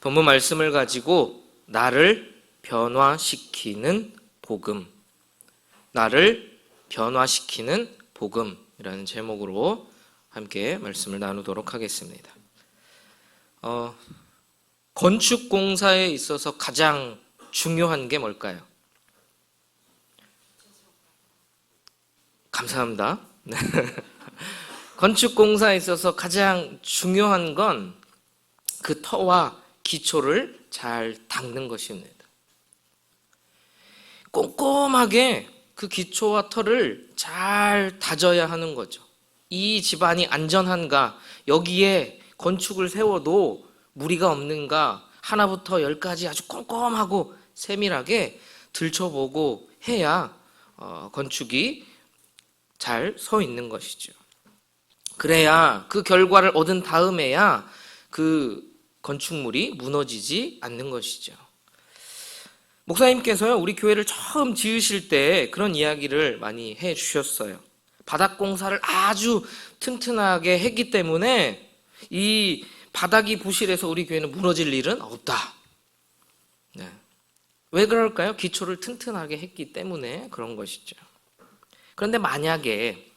본문 말씀을 가지고 나를 변화시키는 복음, 나를 변화시키는 복음이라는 제목으로 함께 말씀을 나누도록 하겠습니다. 건축공사에 있어서 가장 중요한 게 뭘까요? 감사합니다. 건축공사에 있어서 가장 중요한 건 그 터와 기초를 잘 닦는 것입니다. 꼼꼼하게 그 기초와 터를 잘 다져야 하는 거죠. 이 집안이 안전한가, 여기에 건축을 세워도 무리가 없는가, 하나부터 열까지 아주 꼼꼼하고 세밀하게 들춰보고 해야 건축이 잘 서 있는 것이죠. 그래야 그 결과를 얻은 다음에야 그 건축물이 무너지지 않는 것이죠. 목사님께서요, 우리 교회를 처음 지으실 때 그런 이야기를 많이 해 주셨어요. 바닥 공사를 아주 튼튼하게 했기 때문에 이 바닥이 부실해서 우리 교회는 무너질 일은 없다. 네. 왜 그럴까요? 기초를 튼튼하게 했기 때문에 그런 것이죠. 그런데 만약에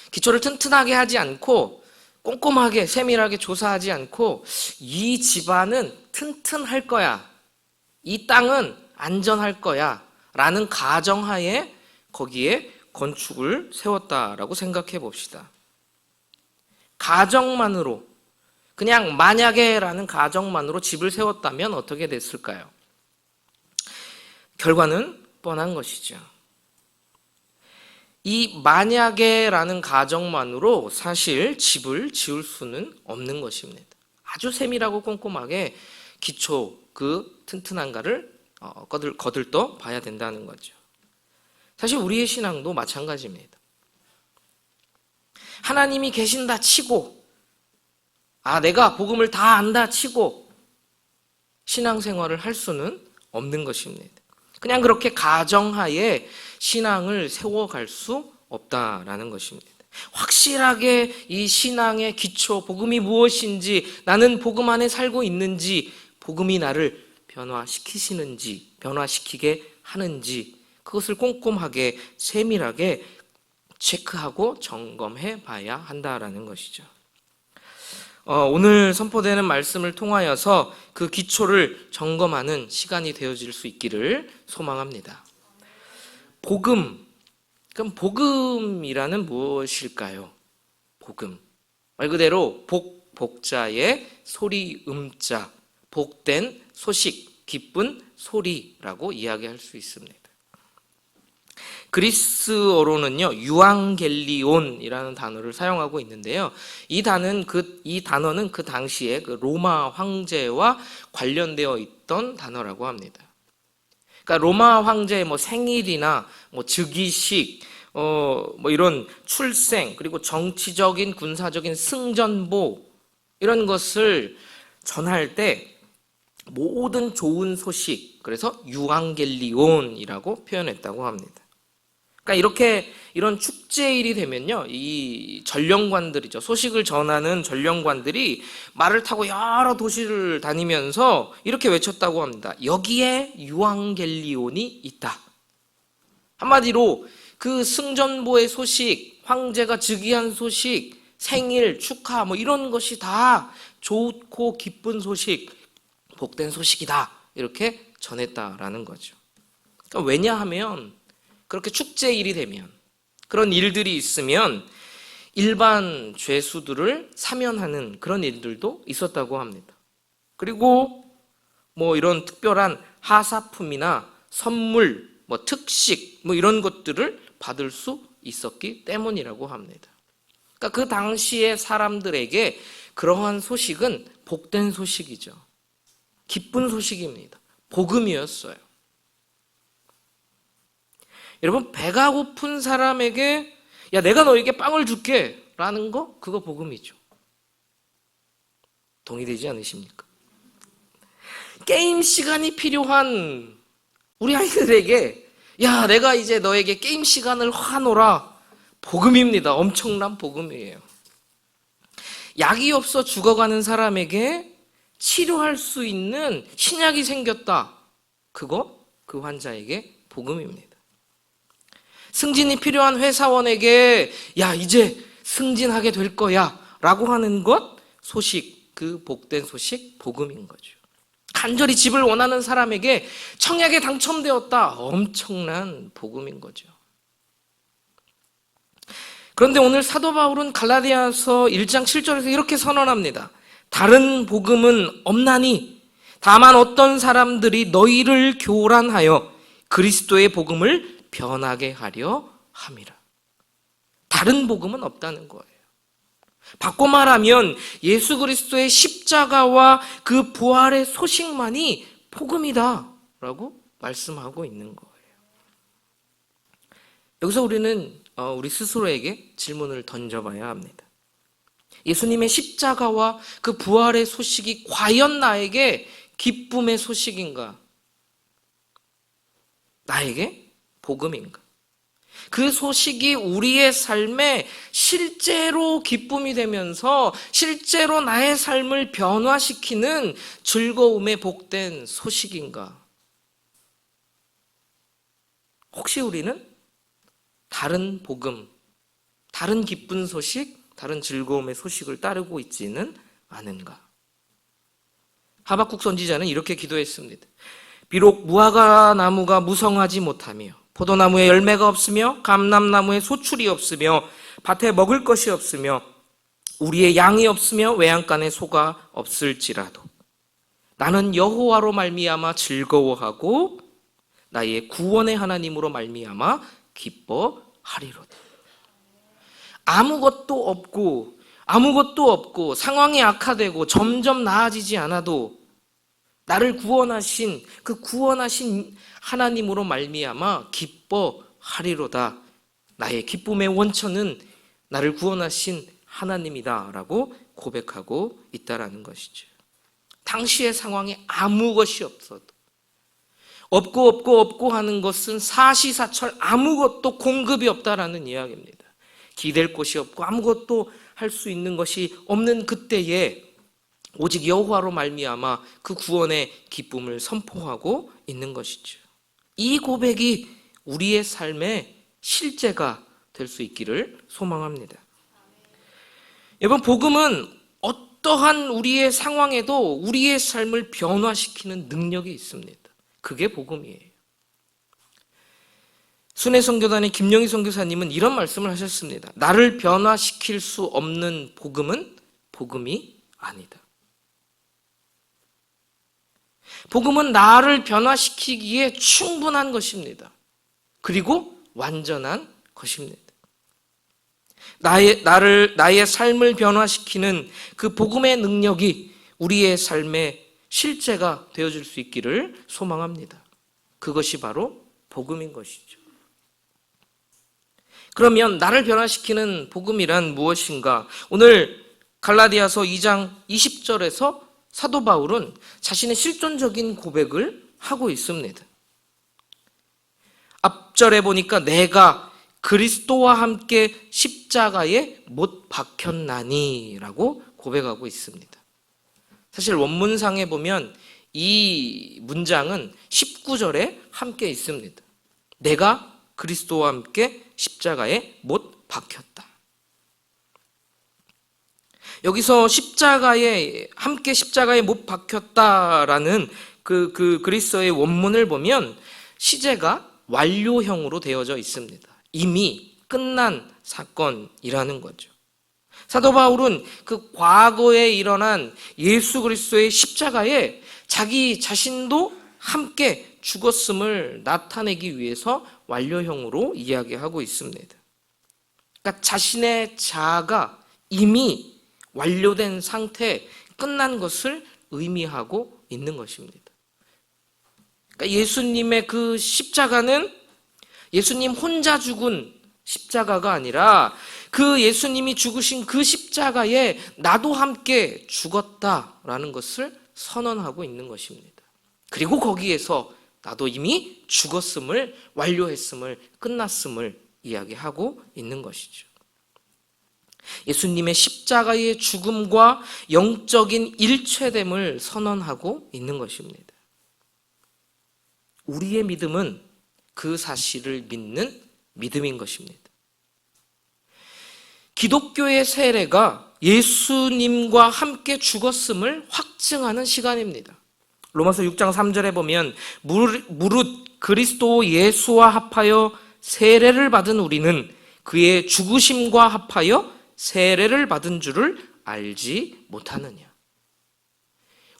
기초를 튼튼하게 하지 않고 꼼꼼하게 세밀하게 조사하지 않고 이 집안은 튼튼할 거야, 이 땅은 안전할 거야 라는 가정하에 거기에 건축을 세웠다라고 생각해 봅시다. 가정만으로, 그냥 만약에 라는 가정만으로 집을 세웠다면 어떻게 됐을까요? 결과는 뻔한 것이죠. 이 만약에라는 가정만으로 사실 집을 지을 수는 없는 것입니다. 아주 세밀하고 꼼꼼하게 기초, 그 튼튼한가를 거들떠 봐야 된다는 거죠. 사실 우리의 신앙도 마찬가지입니다. 하나님이 계신다 치고, 내가 복음을 다 안다 치고 신앙생활을 할 수는 없는 것입니다. 그냥 그렇게 가정하에 신앙을 세워갈 수 없다라는 것입니다. 확실하게 이 신앙의 기초, 복음이 무엇인지, 나는 복음 안에 살고 있는지, 복음이 나를 변화시키시는지, 변화시키게 하는지, 그것을 꼼꼼하게 세밀하게 체크하고 점검해 봐야 한다라는 것이죠. 오늘 선포되는 말씀을 통하여서 그 기초를 점검하는 시간이 되어질 수 있기를 소망합니다. 복음, 그럼 복음이라는 무엇일까요? 복음, 말 그대로 복자의 소리 음자, 복된 소식, 기쁜 소리라고 이야기할 수 있습니다. 그리스어로는요, 유앙겔리온이라는 단어를 사용하고 있는데요. 이 단어는 그 당시에 그 로마 황제와 관련되어 있던 단어라고 합니다. 그러니까 로마 황제의 생일이나 즉위식, 이런 출생, 그리고 정치적인 군사적인 승전보, 이런 것을 전할 때 모든 좋은 소식, 그래서 유앙겔리온이라고 표현했다고 합니다. 그러니까 이런 축제일이 되면요, 이 전령관들이죠, 소식을 전하는 전령관들이 말을 타고 여러 도시를 다니면서 이렇게 외쳤다고 합니다. 여기에 유앙겔리온이 있다. 한마디로 그 승전보의 소식, 황제가 즉위한 소식, 생일, 축하, 이런 것이 다 좋고 기쁜 소식, 복된 소식이다, 이렇게 전했다라는 거죠. 그러니까 왜냐하면 그렇게 축제일이 되면, 그런 일들이 있으면 일반 죄수들을 사면하는 그런 일들도 있었다고 합니다. 그리고 이런 특별한 하사품이나 선물, 특식, 이런 것들을 받을 수 있었기 때문이라고 합니다. 그러니까 그 당시의 사람들에게 그러한 소식은 복된 소식이죠. 기쁜 소식입니다. 복음이었어요. 여러분, 배가 고픈 사람에게 야, 내가 너에게 빵을 줄게 라는 거, 그거 복음이죠. 동의되지 않으십니까? 게임 시간이 필요한 우리 아이들에게 야, 내가 이제 너에게 게임 시간을 화노라, 복음입니다. 엄청난 복음이에요. 약이 없어 죽어가는 사람에게 치료할 수 있는 신약이 생겼다. 그 환자에게 복음입니다. 승진이 필요한 회사원에게 야, 이제 승진하게 될 거야 라고 하는 것, 소식, 그 복된 소식, 복음인 거죠. 간절히 집을 원하는 사람에게 청약에 당첨되었다. 엄청난 복음인 거죠. 그런데 오늘 사도 바울은 갈라디아서 1장 7절에서 이렇게 선언합니다. 다른 복음은 없나니 다만 어떤 사람들이 너희를 교란하여 그리스도의 복음을 변하게 하려 함이라. 다른 복음은 없다는 거예요. 바꿔 말하면 예수 그리스도의 십자가와 그 부활의 소식만이 복음이다 라고 말씀하고 있는 거예요. 여기서 우리는 우리 스스로에게 질문을 던져봐야 합니다. 예수님의 십자가와 그 부활의 소식이 과연 나에게 기쁨의 소식인가? 나에게 복음인가? 그 소식이 우리의 삶에 실제로 기쁨이 되면서 실제로 나의 삶을 변화시키는 즐거움에 복된 소식인가? 혹시 우리는 다른 복음, 다른 기쁜 소식, 다른 즐거움의 소식을 따르고 있지는 않은가? 하박국 선지자는 이렇게 기도했습니다. 비록 무화과 나무가 무성하지 못하며 포도나무에 열매가 없으며 감람나무에 소출이 없으며 밭에 먹을 것이 없으며 우리의 양이 없으며 외양간에 소가 없을지라도 나는 여호와로 말미암아 즐거워하고 나의 구원의 하나님으로 말미암아 기뻐하리로다. 아무것도 없고 상황이 악화되고 점점 나아지지 않아도 나를 구원하신 그 구원하신 하나님으로 말미암아 기뻐하리로다. 나의 기쁨의 원천은 나를 구원하신 하나님이다라고 고백하고 있다라는 것이죠. 당시의 상황에 아무 것이 없어도 없고 하는 것은 사시사철 아무것도 공급이 없다라는 이야기입니다. 기댈 곳이 없고 아무것도 할 수 있는 것이 없는 그때에 오직 여호와로 말미암아 그 구원의 기쁨을 선포하고 있는 것이죠. 이 고백이 우리의 삶의 실제가 될 수 있기를 소망합니다. 여러분, 복음은 어떠한 우리의 상황에도 우리의 삶을 변화시키는 능력이 있습니다. 그게 복음이에요. 순회선교단의 김영희 선교사님은 이런 말씀을 하셨습니다. 나를 변화시킬 수 없는 복음은 복음이 아니다. 복음은 나를 변화시키기에 충분한 것입니다. 그리고 완전한 것입니다. 나의 삶을 변화시키는 그 복음의 능력이 우리의 삶의 실제가 되어줄 수 있기를 소망합니다. 그것이 바로 복음인 것이죠. 그러면 나를 변화시키는 복음이란 무엇인가? 오늘 갈라디아서 2장 20절에서 사도 바울은 자신의 실존적인 고백을 하고 있습니다. 앞절에 보니까 내가 그리스도와 함께 십자가에 못 박혔나니 라고 고백하고 있습니다. 사실 원문상에 보면 이 문장은 19절에 함께 있습니다. 내가 그리스도와 함께 십자가에 못 박혔다. 여기서 함께 십자가에 못 박혔다라는 그 그리스어의 원문을 보면 시제가 완료형으로 되어져 있습니다. 이미 끝난 사건이라는 거죠. 사도 바울은 그 과거에 일어난 예수 그리스도의 십자가에 자기 자신도 함께 죽었음을 나타내기 위해서 완료형으로 이야기하고 있습니다. 그러니까 자신의 자아가 이미 완료된 상태, 끝난 것을 의미하고 있는 것입니다. 그러니까 예수님의 그 십자가는 예수님 혼자 죽은 십자가가 아니라 그 예수님이 죽으신 그 십자가에 나도 함께 죽었다라는 것을 선언하고 있는 것입니다. 그리고 거기에서 나도 이미 죽었음을, 완료했음을, 끝났음을 이야기하고 있는 것이죠. 예수님의 십자가의 죽음과 영적인 일체됨을 선언하고 있는 것입니다. 우리의 믿음은 그 사실을 믿는 믿음인 것입니다. 기독교의 세례가 예수님과 함께 죽었음을 확증하는 시간입니다. 로마서 6장 3절에 보면 무릇 그리스도 예수와 합하여 세례를 받은 우리는 그의 죽으심과 합하여 세례를 받은 줄을 알지 못하느냐.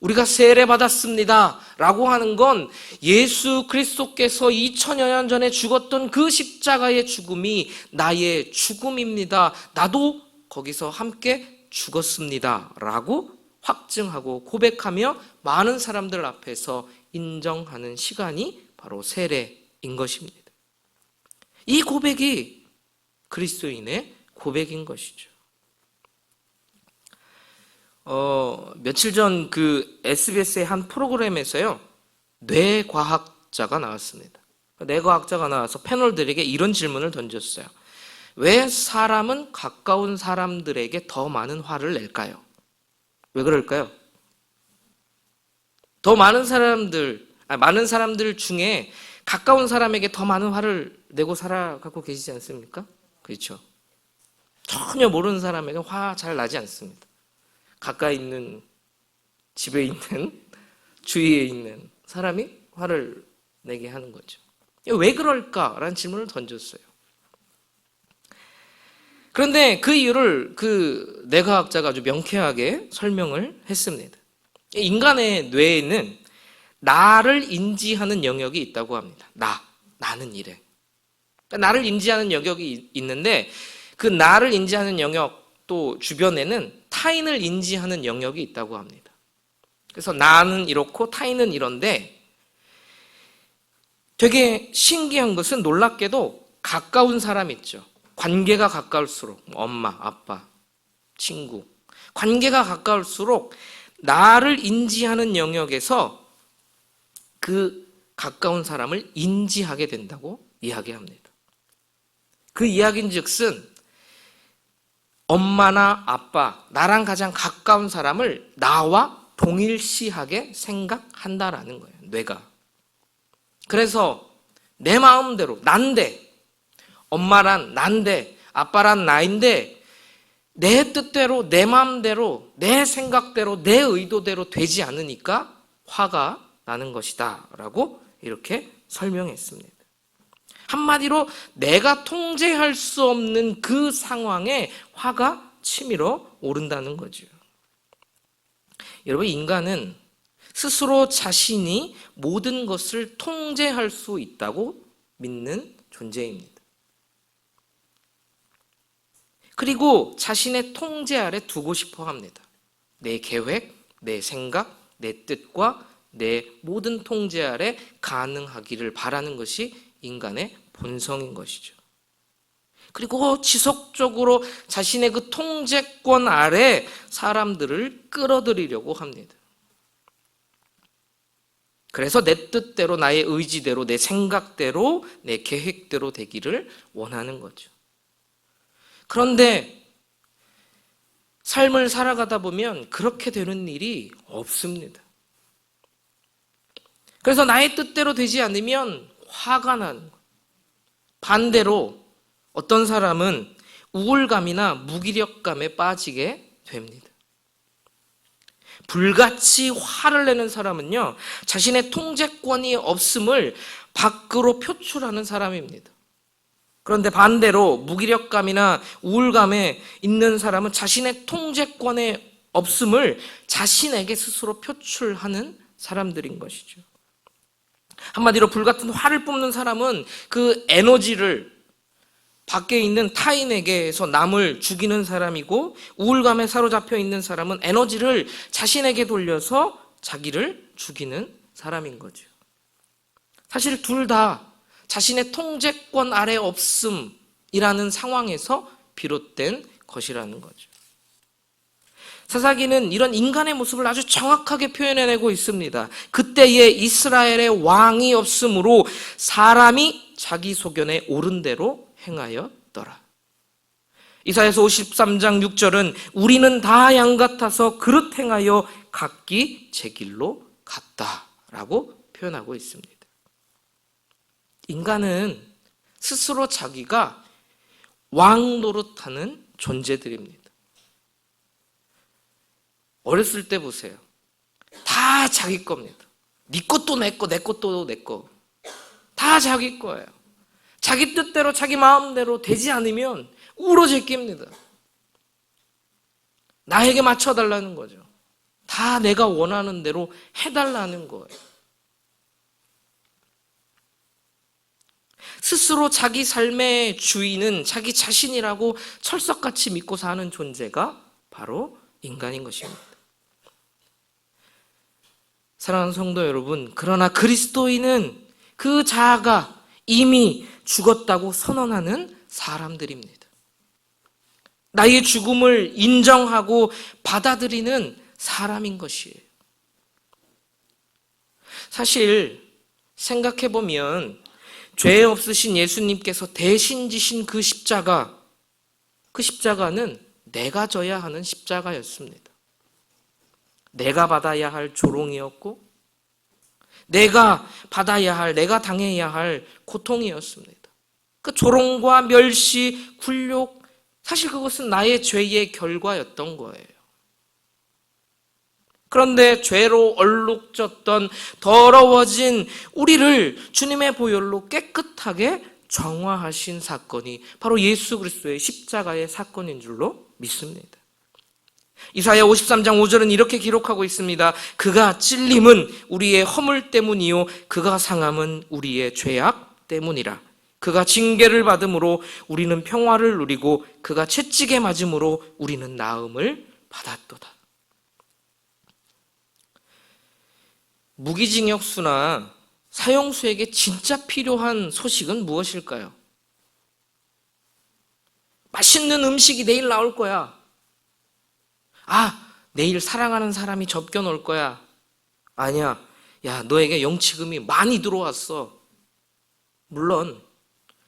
우리가 세례받았습니다 라고 하는 건 예수 그리스도께서 2000여 년 전에 죽었던 그 십자가의 죽음이 나의 죽음입니다. 나도 거기서 함께 죽었습니다 라고 확증하고 고백하며 많은 사람들 앞에서 인정하는 시간이 바로 세례인 것입니다. 이 고백이 그리스도인의 고백인 것이죠. 며칠 전 그 SBS의 한 프로그램에서요, 뇌과학자가 나왔습니다. 뇌과학자가 나와서 패널들에게 이런 질문을 던졌어요. 왜 사람은 가까운 사람들에게 더 많은 화를 낼까요? 왜 그럴까요? 더 많은 사람들 중에 가까운 사람에게 더 많은 화를 내고 살아가고 계시지 않습니까? 그렇죠. 전혀 모르는 사람에게 화 잘 나지 않습니다. 가까이 있는, 집에 있는, 주위에 있는 사람이 화를 내게 하는 거죠. 왜 그럴까라는 질문을 던졌어요. 그런데 그 이유를 그 뇌과학자가 아주 명쾌하게 설명을 했습니다. 인간의 뇌에는 나를 인지하는 영역이 있다고 합니다. 나는 이래. 그러니까 나를 인지하는 영역이 있는데 그 나를 인지하는 영역 또 주변에는 타인을 인지하는 영역이 있다고 합니다. 그래서 나는 이렇고 타인은 이런데 되게 신기한 것은 놀랍게도 가까운 사람 있죠. 관계가 가까울수록 엄마, 아빠, 친구 관계가 가까울수록 나를 인지하는 영역에서 그 가까운 사람을 인지하게 된다고 이야기합니다. 그 이야기인즉슨 엄마나 아빠, 나랑 가장 가까운 사람을 나와 동일시하게 생각한다라는 거예요, 뇌가. 그래서 내 마음대로, 난데, 엄마란 난데, 아빠란 나인데, 내 뜻대로, 내 마음대로, 내 생각대로, 내 의도대로 되지 않으니까 화가 나는 것이다 라고 이렇게 설명했습니다. 한마디로 내가 통제할 수 없는 그 상황에 화가 치밀어 오른다는 거죠. 여러분, 인간은 스스로 자신이 모든 것을 통제할 수 있다고 믿는 존재입니다. 그리고 자신의 통제 아래 두고 싶어 합니다. 내 계획, 내 생각, 내 뜻과 내 모든 통제 아래 가능하기를 바라는 것이 인간의 본성인 것이죠. 그리고 지속적으로 자신의 그 통제권 아래 사람들을 끌어들이려고 합니다. 그래서 내 뜻대로, 나의 의지대로, 내 생각대로, 내 계획대로 되기를 원하는 거죠. 그런데 삶을 살아가다 보면 그렇게 되는 일이 없습니다. 그래서 나의 뜻대로 되지 않으면 화가 나는 거예요. 반대로 어떤 사람은 우울감이나 무기력감에 빠지게 됩니다. 불같이 화를 내는 사람은요, 자신의 통제권이 없음을 밖으로 표출하는 사람입니다. 그런데 반대로 무기력감이나 우울감에 있는 사람은 자신의 통제권의 없음을 자신에게 스스로 표출하는 사람들인 것이죠. 한마디로 불같은 화를 뿜는 사람은 그 에너지를 밖에 있는 타인에게서 남을 죽이는 사람이고, 우울감에 사로잡혀 있는 사람은 에너지를 자신에게 돌려서 자기를 죽이는 사람인 거죠. 사실 둘 다 자신의 통제권 아래 없음이라는 상황에서 비롯된 것이라는 거죠. 사사기는 이런 인간의 모습을 아주 정확하게 표현해내고 있습니다. 그때에 이스라엘의 왕이 없으므로 사람이 자기 소견에 옳은 대로 행하였더라. 이사야서 53장 6절은 우리는 다 양 같아서 그릇 행하여 각기 제 길로 갔다라고 표현하고 있습니다. 인간은 스스로 자기가 왕 노릇하는 존재들입니다. 어렸을 때 보세요. 다 자기 겁니다. 네 것도 내 거, 내 것도 내 거. 다 자기 거예요. 자기 뜻대로 자기 마음대로 되지 않으면 울어제낍니다. 나에게 맞춰달라는 거죠. 다 내가 원하는 대로 해달라는 거예요. 스스로 자기 삶의 주인은 자기 자신이라고 철석같이 믿고 사는 존재가 바로 인간인 것입니다. 사랑하는 성도 여러분, 그러나 그리스도인은 그 자아가 이미 죽었다고 선언하는 사람들입니다. 나의 죽음을 인정하고 받아들이는 사람인 것이에요. 사실 생각해보면 죄 없으신 예수님께서 대신 지신 그 십자가는 내가 져야 하는 십자가였습니다. 내가 받아야 할 조롱이었고 내가 받아야 할, 내가 당해야 할 고통이었습니다. 그 조롱과 멸시, 굴욕, 사실 그것은 나의 죄의 결과였던 거예요. 그런데 죄로 얼룩졌던 더러워진 우리를 주님의 보혈로 깨끗하게 정화하신 사건이 바로 예수 그리스도의 십자가의 사건인 줄로 믿습니다. 이사야 53장 5절은 이렇게 기록하고 있습니다. 그가 찔림은 우리의 허물 때문이요 그가 상함은 우리의 죄악 때문이라. 그가 징계를 받음으로 우리는 평화를 누리고 그가 채찍에 맞음으로 우리는 나음을 받았도다. 무기징역수나 사형수에게 진짜 필요한 소식은 무엇일까요? 맛있는 음식이 내일 나올 거야. 내일 사랑하는 사람이 접견 올 거야. 아니야. 야, 너에게 영치금이 많이 들어왔어. 물론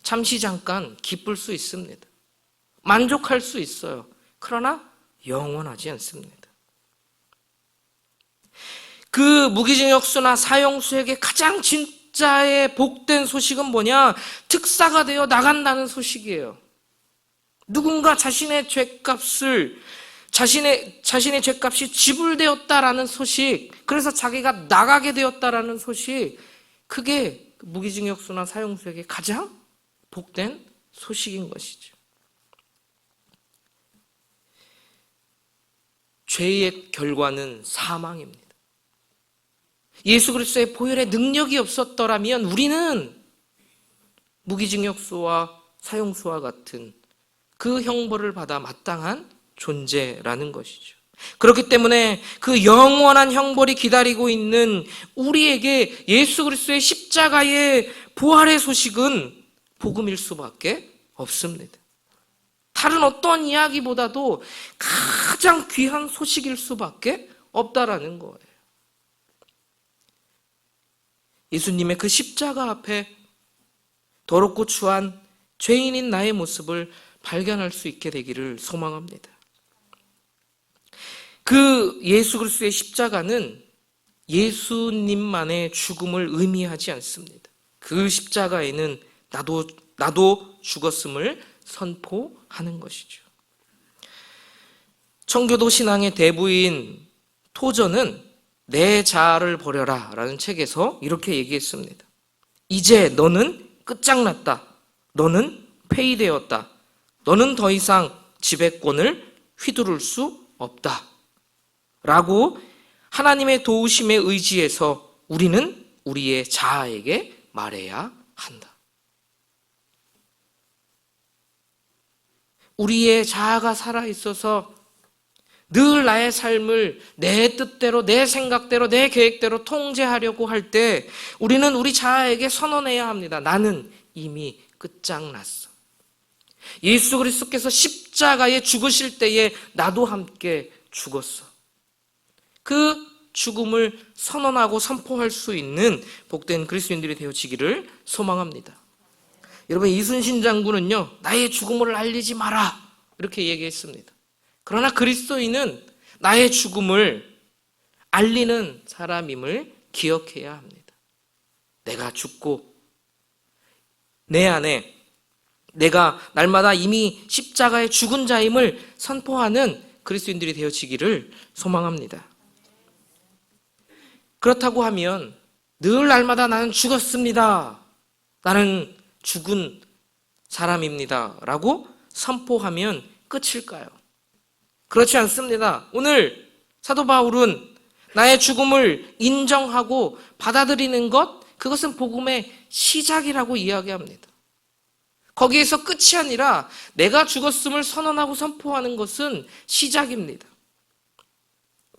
잠시 잠깐 기쁠 수 있습니다. 만족할 수 있어요. 그러나 영원하지 않습니다. 그 무기징역수나 사형수에게 가장 진짜의 복된 소식은 뭐냐? 특사가 되어 나간다는 소식이에요. 누군가 자신의 죄값을 자신의 죄값이 지불되었다라는 소식, 그래서 자기가 나가게 되었다라는 소식, 그게 무기징역수나 사형수에게 가장 복된 소식인 것이죠. 죄의 결과는 사망입니다. 예수 그리스도의 보혈의 능력이 없었더라면 우리는 무기징역수와 사형수와 같은 그 형벌을 받아 마땅한 존재라는 것이죠. 그렇기 때문에 그 영원한 형벌이 기다리고 있는 우리에게 예수 그리스도의 십자가의 부활의 소식은 복음일 수밖에 없습니다. 다른 어떤 이야기보다도 가장 귀한 소식일 수밖에 없다라는 거예요. 예수님의 그 십자가 앞에 더럽고 추한 죄인인 나의 모습을 발견할 수 있게 되기를 소망합니다. 그 예수 그리스도의 십자가는 예수님만의 죽음을 의미하지 않습니다. 그 십자가에는 나도 죽었음을 선포하는 것이죠. 청교도 신앙의 대부인 토저는 내 자아를 버려라 라는 책에서 이렇게 얘기했습니다. 이제 너는 끝장났다. 너는 폐위되었다. 너는 더 이상 지배권을 휘두를 수 없다. 라고 하나님의 도우심에 의지해서 우리는 우리의 자아에게 말해야 한다. 우리의 자아가 살아있어서 늘 나의 삶을 내 뜻대로, 내 생각대로, 내 계획대로 통제하려고 할 때 우리는 우리 자아에게 선언해야 합니다. 나는 이미 끝장났어. 예수 그리스도께서 십자가에 죽으실 때에 나도 함께 죽었어. 그 죽음을 선언하고 선포할 수 있는 복된 그리스도인들이 되어지기를 소망합니다. 여러분, 이순신 장군은요, 나의 죽음을 알리지 마라 이렇게 얘기했습니다. 그러나 그리스도인은 나의 죽음을 알리는 사람임을 기억해야 합니다. 내가 죽고 내 안에 내가 날마다 이미 십자가에 죽은 자임을 선포하는 그리스도인들이 되어지기를 소망합니다. 그렇다고 하면 늘 날마다 나는 죽었습니다. 나는 죽은 사람입니다. 라고 선포하면 끝일까요? 그렇지 않습니다. 오늘 사도 바울은 나의 죽음을 인정하고 받아들이는 것, 그것은 복음의 시작이라고 이야기합니다. 거기에서 끝이 아니라 내가 죽었음을 선언하고 선포하는 것은 시작입니다.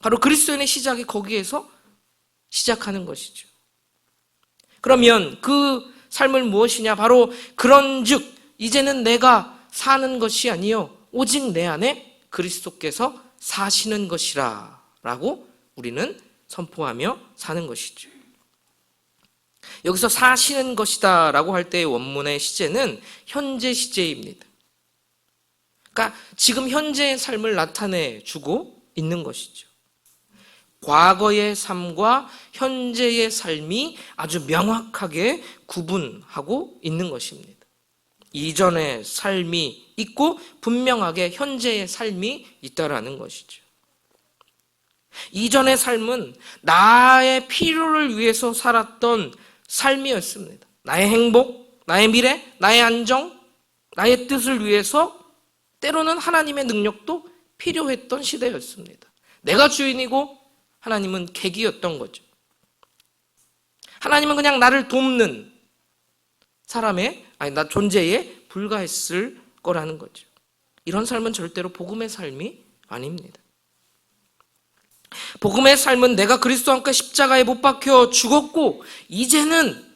바로 그리스도인의 시작이 거기에서 시작하는 것이죠. 그러면 그 삶을 무엇이냐? 바로 그런즉 이제는 내가 사는 것이 아니요 오직 내 안에 그리스도께서 사시는 것이라 라고 우리는 선포하며 사는 것이죠. 여기서 사시는 것이다 라고 할 때의 원문의 시제는 현재 시제입니다. 그러니까 지금 현재의 삶을 나타내 주고 있는 것이죠. 과거의 삶과 현재의 삶이 아주 명확하게 구분하고 있는 것입니다. 이전의 삶이 있고 분명하게 현재의 삶이 있다라는 것이죠. 이전의 삶은 나의 필요를 위해서 살았던 삶이었습니다. 나의 행복, 나의 미래, 나의 안정, 나의 뜻을 위해서 때로는 하나님의 능력도 필요했던 시대였습니다. 내가 주인이고 하나님은 객이었던 거죠. 하나님은 그냥 나를 돕는 나 존재에 불과했을 거라는 거죠. 이런 삶은 절대로 복음의 삶이 아닙니다. 복음의 삶은 내가 그리스도와 함께 십자가에 못 박혀 죽었고 이제는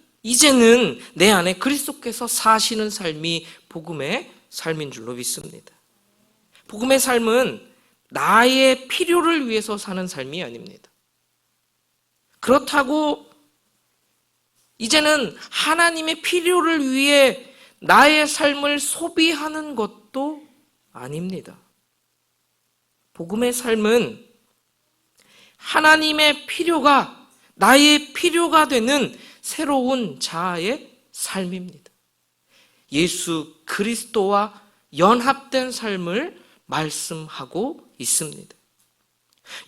내 안에 그리스도께서 사시는 삶이 복음의 삶인 줄로 믿습니다. 복음의 삶은 나의 필요를 위해서 사는 삶이 아닙니다. 그렇다고 이제는 하나님의 필요를 위해 나의 삶을 소비하는 것도 아닙니다. 복음의 삶은 하나님의 필요가 나의 필요가 되는 새로운 자아의 삶입니다. 예수 그리스도와 연합된 삶을 말씀하고 있습니다.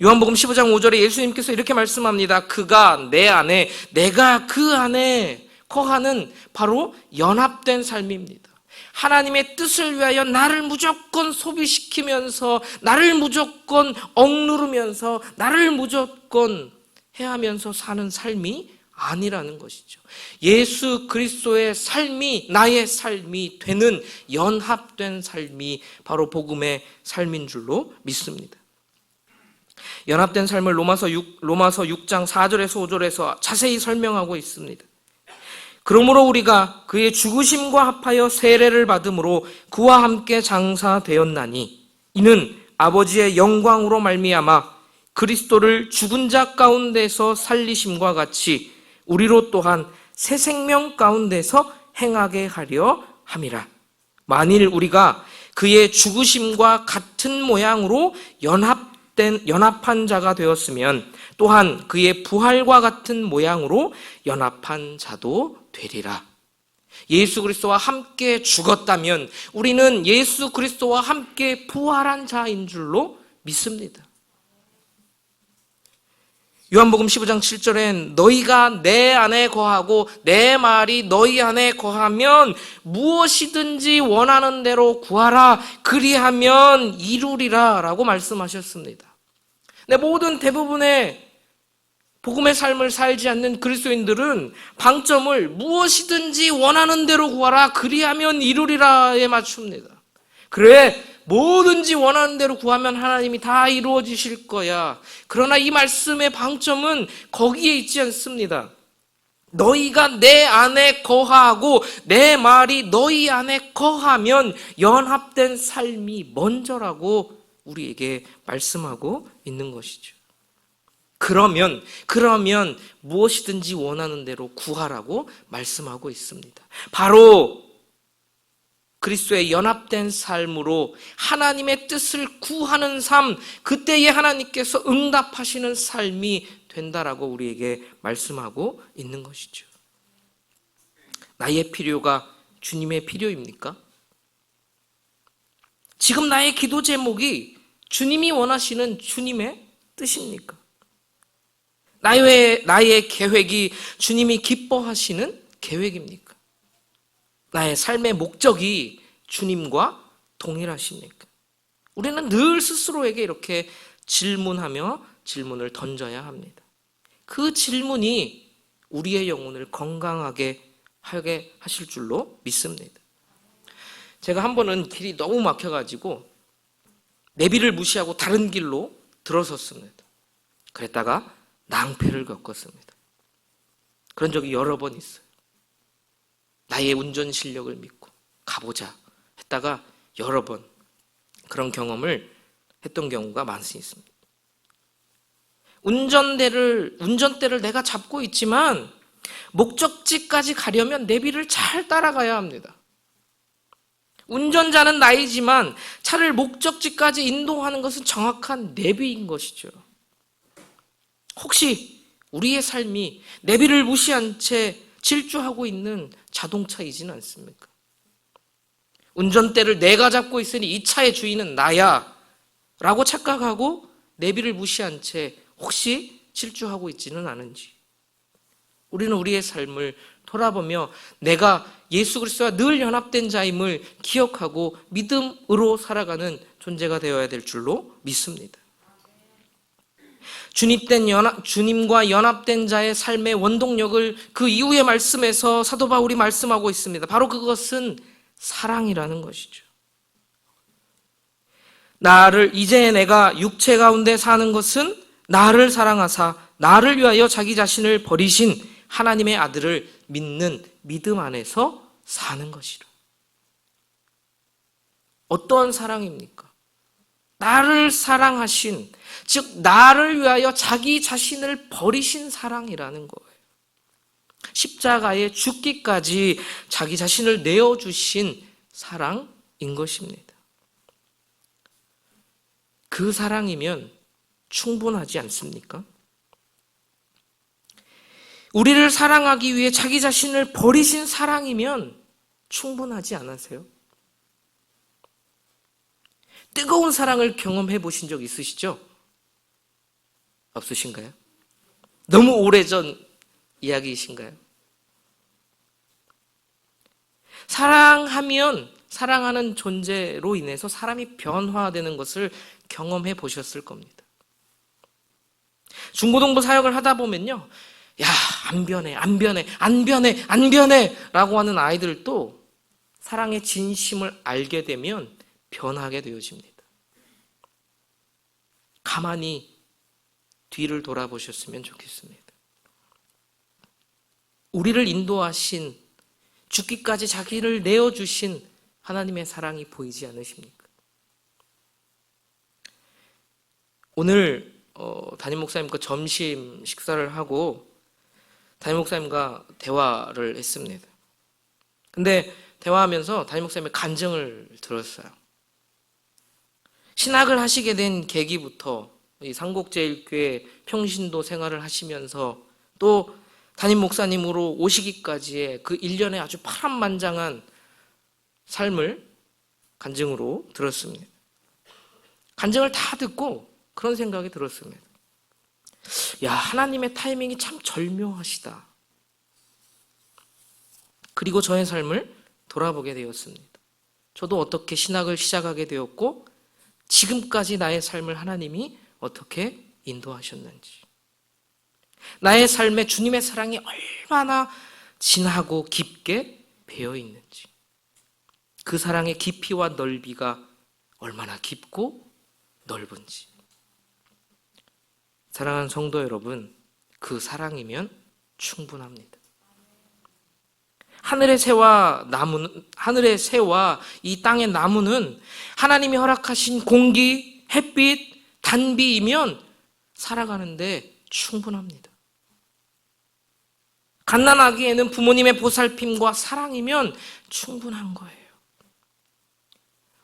요한복음 15장 5절에 예수님께서 이렇게 말씀합니다. 그가 내 안에 내가 그 안에 거하는 바로 연합된 삶입니다. 하나님의 뜻을 위하여 나를 무조건 소비시키면서 나를 무조건 억누르면서 나를 무조건 해하면서 사는 삶이 아니라는 것이죠. 예수 그리스도의 삶이 나의 삶이 되는 연합된 삶이 바로 복음의 삶인 줄로 믿습니다. 연합된 삶을 로마서 6장 4절에서 5절에서 자세히 설명하고 있습니다. 그러므로 우리가 그의 죽으심과 합하여 세례를 받음으로 그와 함께 장사되었나니 이는 아버지의 영광으로 말미암아 그리스도를 죽은 자 가운데서 살리심과 같이 우리로 또한 새 생명 가운데서 행하게 하려 함이라. 만일 우리가 그의 죽으심과 같은 모양으로 연합한 자가 되었으면 또한 그의 부활과 같은 모양으로 연합한 자도 되리라. 예수 그리스도와 함께 죽었다면 우리는 예수 그리스도와 함께 부활한 자인 줄로 믿습니다. 요한복음 15장 7절엔 너희가 내 안에 거하고 내 말이 너희 안에 거하면 무엇이든지 원하는 대로 구하라 그리하면 이루리라 라고 말씀하셨습니다. 모든 대부분의 복음의 삶을 살지 않는 그리스도인들은 방점을 무엇이든지 원하는 대로 구하라 그리하면 이루리라에 맞춥니다. 그래 뭐든지 원하는 대로 구하면 하나님이 다 이루어지실 거야. 그러나 이 말씀의 방점은 거기에 있지 않습니다. 너희가 내 안에 거하고 내 말이 너희 안에 거하면 연합된 삶이 먼저라고 우리에게 말씀하고 있는 것이죠. 그러면 무엇이든지 원하는 대로 구하라고 말씀하고 있습니다. 바로 그리스도의 연합된 삶으로 하나님의 뜻을 구하는 삶, 그때에 하나님께서 응답하시는 삶이 된다라고 우리에게 말씀하고 있는 것이죠. 나의 필요가 주님의 필요입니까? 지금 나의 기도 제목이 주님이 원하시는 주님의 뜻입니까? 나의 계획이 주님이 기뻐하시는 계획입니까? 나의 삶의 목적이 주님과 동일하십니까? 우리는 늘 스스로에게 이렇게 질문하며 질문을 던져야 합니다. 그 질문이 우리의 영혼을 건강하게 하게 하실 줄로 믿습니다. 제가 한 번은 길이 너무 막혀가지고 내비를 무시하고 다른 길로 들어섰습니다. 그랬다가 낭패를 겪었습니다. 그런 적이 여러 번 있어요. 나의 운전 실력을 믿고 가보자 했다가 여러 번 그런 경험을 했던 경우가 많습니다. 운전대를 내가 잡고 있지만 목적지까지 가려면 내비를 잘 따라가야 합니다. 운전자는 나이지만 차를 목적지까지 인도하는 것은 정확한 내비인 것이죠. 혹시 우리의 삶이 내비를 무시한 채 질주하고 있는 자동차이지는 않습니까? 운전대를 내가 잡고 있으니 이 차의 주인은 나야 라고 착각하고 내비를 무시한 채 혹시 질주하고 있지는 않은지, 우리는 우리의 삶을 돌아보며 내가 예수 그리스도와 늘 연합된 자임을 기억하고 믿음으로 살아가는 존재가 되어야 될 줄로 믿습니다. 주님과 연합된 자의 삶의 원동력을 그 이후의 말씀에서 사도 바울이 말씀하고 있습니다. 바로 그것은 사랑이라는 것이죠. 이제 내가 육체 가운데 사는 것은 나를 사랑하사 나를 위하여 자기 자신을 버리신 하나님의 아들을 믿는 믿음 안에서 사는 것이라. 어떠한 사랑입니까? 나를 사랑하신, 즉 나를 위하여 자기 자신을 버리신 사랑이라는 거예요. 십자가에 죽기까지 자기 자신을 내어주신 사랑인 것입니다. 그 사랑이면 충분하지 않습니까? 우리를 사랑하기 위해 자기 자신을 버리신 사랑이면 충분하지 않으세요? 뜨거운 사랑을 경험해 보신 적 있으시죠? 없으신가요? 너무 오래전 이야기이신가요? 사랑하면 사랑하는 존재로 인해서 사람이 변화되는 것을 경험해 보셨을 겁니다. 중고등부 사역을 하다 보면요, 야, 안 변해 라고 하는 아이들도 사랑의 진심을 알게 되면 변하게 되어집니다. 가만히 뒤를 돌아보셨으면 좋겠습니다. 우리를 인도하신, 죽기까지 자기를 내어주신 하나님의 사랑이 보이지 않으십니까? 오늘 담임 목사님과 점심 식사를 하고 담임 목사님과 대화를 했습니다. 근데 대화하면서 담임 목사님의 간증을 들었어요. 신학을 하시게 된 계기부터 이 상곡제일교회 평신도 생활을 하시면서 또 담임 목사님으로 오시기까지의 그 1년의 아주 파란만장한 삶을 간증으로 들었습니다. 간증을 다 듣고 그런 생각이 들었습니다. 야, 하나님의 타이밍이 참 절묘하시다. 그리고 저의 삶을 돌아보게 되었습니다. 저도 어떻게 신학을 시작하게 되었고 지금까지 나의 삶을 하나님이 어떻게 인도하셨는지, 나의 삶에 주님의 사랑이 얼마나 진하고 깊게 배어 있는지, 그 사랑의 깊이와 넓이가 얼마나 깊고 넓은지. 사랑하는 성도 여러분, 그 사랑이면 충분합니다. 하늘의 새와 이 땅의 나무는 하나님이 허락하신 공기, 햇빛, 단비이면 살아가는데 충분합니다. 갓난아기에는 부모님의 보살핌과 사랑이면 충분한 거예요.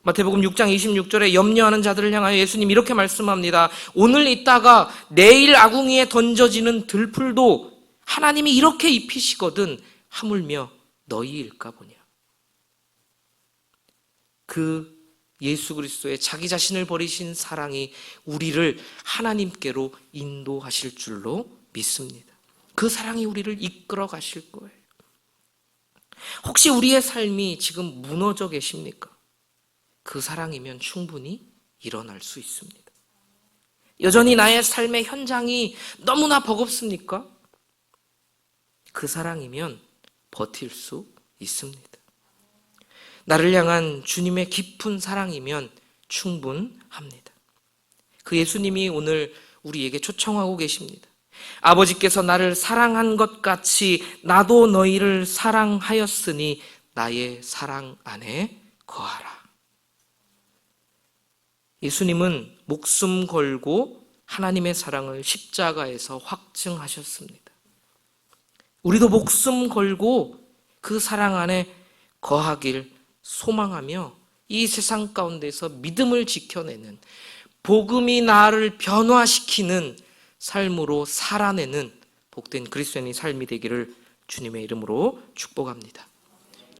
마태복음 6장 26절에 염려하는 자들을 향하여 예수님 이렇게 말씀합니다. 오늘 있다가 내일 아궁이에 던져지는 들풀도 하나님이 이렇게 입히시거든 하물며 너희일까 보냐. 그 예수 그리스도의 자기 자신을 버리신 사랑이 우리를 하나님께로 인도하실 줄로 믿습니다. 그 사랑이 우리를 이끌어 가실 거예요. 혹시 우리의 삶이 지금 무너져 계십니까? 그 사랑이면 충분히 일어날 수 있습니다. 여전히 나의 삶의 현장이 너무나 버겁습니까? 그 사랑이면 버틸 수 있습니다. 나를 향한 주님의 깊은 사랑이면 충분합니다. 그 예수님이 오늘 우리에게 초청하고 계십니다. 아버지께서 나를 사랑한 것 같이 나도 너희를 사랑하였으니 나의 사랑 안에 거하라. 예수님은 목숨 걸고 하나님의 사랑을 십자가에서 확증하셨습니다. 우리도 목숨 걸고 그 사랑 안에 거하길 소망하며 이 세상 가운데서 믿음을 지켜내는, 복음이 나를 변화시키는 삶으로 살아내는 복된 그리스도인의 삶이 되기를 주님의 이름으로 축복합니다.